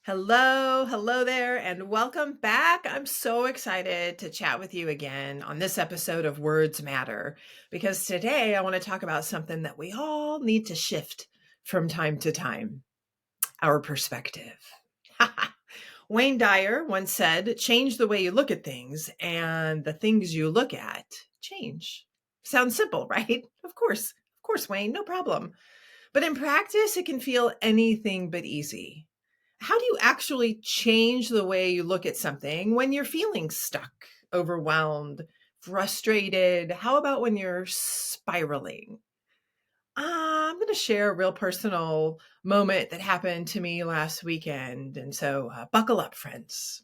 Hello there, and welcome back. I'm so excited to chat with you again on this episode of Words Matter because today I want to talk about something that we all need to shift from time to time: our perspective. Wayne Dyer once said, "Change the way you look at things, and the things you look at change." Sounds simple, right? Of course, Wayne, no problem. But in practice, it can feel anything but easy. How do you actually change the way you look at something when you're feeling stuck, overwhelmed, frustrated? How about when you're spiraling? I'm going to share a real personal moment that happened to me last weekend. And so buckle up, friends.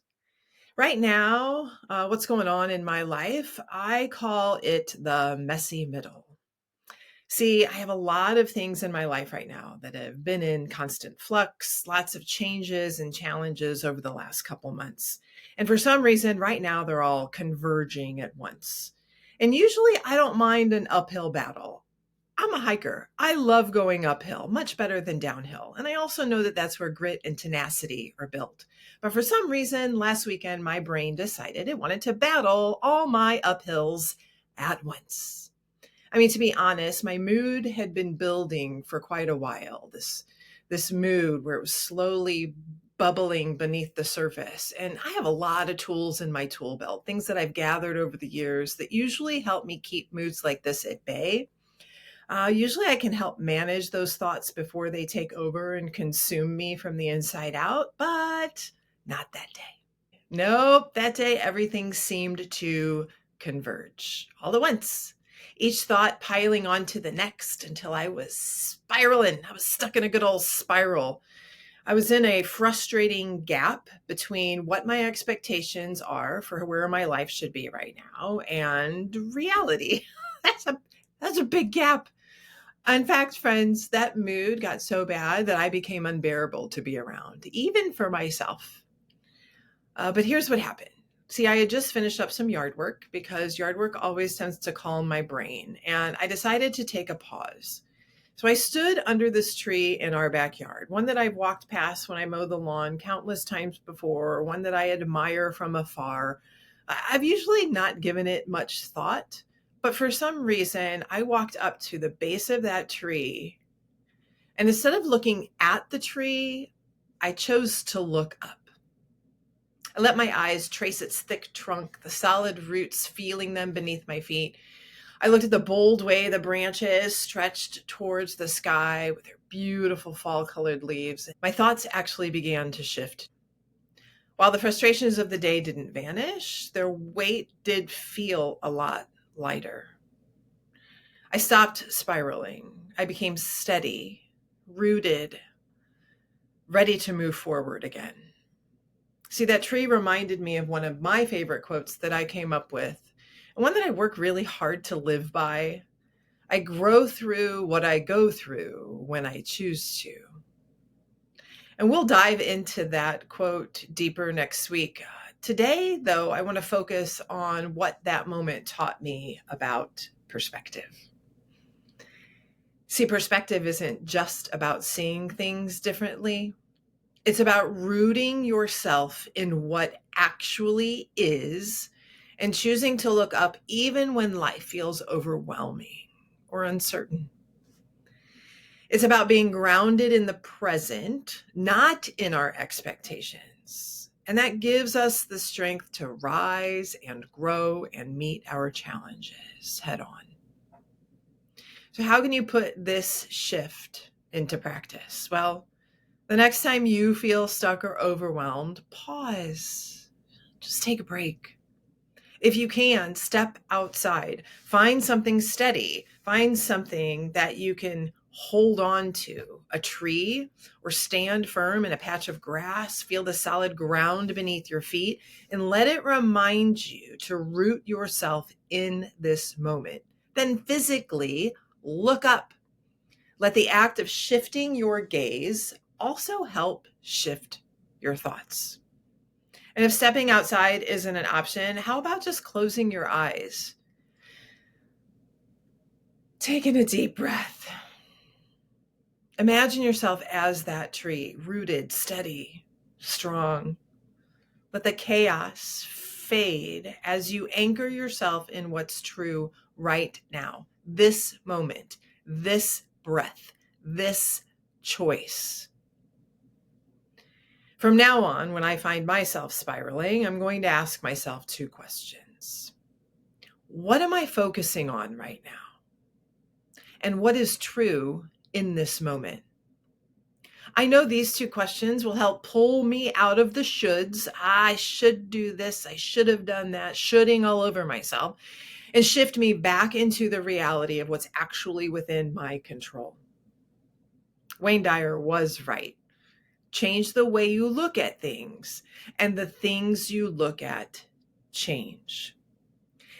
Right now, what's going on in my life, I call it the messy middle. See, I have a lot of things in my life right now that have been in constant flux, lots of changes and challenges over the last couple months. And for some reason, right now, they're all converging at once. And usually, I don't mind an uphill battle. I'm a hiker. I love going uphill, much better than downhill. And I also know that that's where grit and tenacity are built. But for some reason, last weekend, my brain decided it wanted to battle all my uphills at once. I mean, to be honest, my mood had been building for quite a while. This mood where it was slowly bubbling beneath the surface. And I have a lot of tools in my tool belt, things that I've gathered over the years that usually help me keep moods like this at bay. Usually I can help manage those thoughts before they take over and consume me from the inside out, but not that day. Nope, that day everything seemed to converge all at once. Each thought piling onto the next until I was spiraling. I was stuck in a good old spiral. I was in a frustrating gap between what my expectations are for where my life should be right now and reality. That's a that's a big gap. In fact, friends, that mood got so bad that I became unbearable to be around, even for myself. But here's what happened. See, I had just finished up some yard work because yard work always tends to calm my brain, and I decided to take a pause. So I stood under this tree in our backyard, one that I've walked past when I mow the lawn countless times before, one that I admire from afar. I've usually not given it much thought, but for some reason, I walked up to the base of that tree, and instead of looking at the tree, I chose to look up. I let my eyes trace its thick trunk, the solid roots, feeling them beneath my feet. I looked at the bold way the branches stretched towards the sky with their beautiful fall colored leaves. My thoughts actually began to shift. While the frustrations of the day didn't vanish, their weight did feel a lot lighter. I stopped spiraling. I became steady, rooted, ready to move forward again. See, that tree reminded me of one of my favorite quotes that I came up with, and one that I work really hard to live by. I grow through what I go through when I choose to. And we'll dive into that quote deeper next week. Today, though, I want to focus on what that moment taught me about perspective. See, perspective isn't just about seeing things differently. It's about rooting yourself in what actually is and choosing to look up even when life feels overwhelming or uncertain. It's about being grounded in the present, not in our expectations. And that gives us the strength to rise and grow and meet our challenges head on. So, how can you put this shift into practice? Well, the next time you feel stuck or overwhelmed, pause. Just take a break. If you can, step outside. Find something steady. Find something that you can hold on to, a tree, or stand firm in a patch of grass. Feel the solid ground beneath your feet and let it remind you to root yourself in this moment. Then physically look up. Let the act of shifting your gaze also help shift your thoughts. And if stepping outside isn't an option, how about just closing your eyes? Taking a deep breath. Imagine yourself as that tree, rooted, steady. strong. Let the chaos fade as you anchor yourself in what's true right now, this moment, this breath, this choice. From now on, when I find myself spiraling, I'm going to ask myself 2 questions. What am I focusing on right now? And what is true in this moment? I know these 2 questions will help pull me out of the shoulds. I should do this. I should have done that, shoulding all over myself, and shift me back into the reality of what's actually within my control. Wayne Dyer was right. Change the way you look at things, and the things you look at change.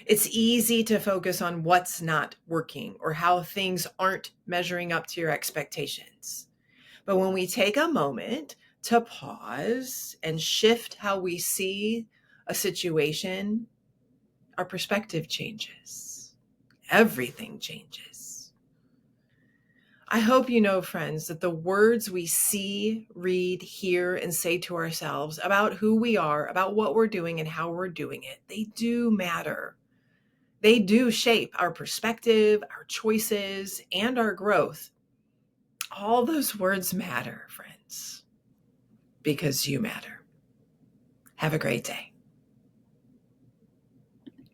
It's easy to focus on what's not working or how things aren't measuring up to your expectations. But when we take a moment to pause and shift how we see a situation, our perspective changes. Everything changes. I hope you know, friends, that the words we see, read, hear, and say to ourselves about who we are, about what we're doing, and how we're doing it, they do matter. They do shape our perspective, our choices, and our growth. All those words matter, friends, because you matter. Have a great day.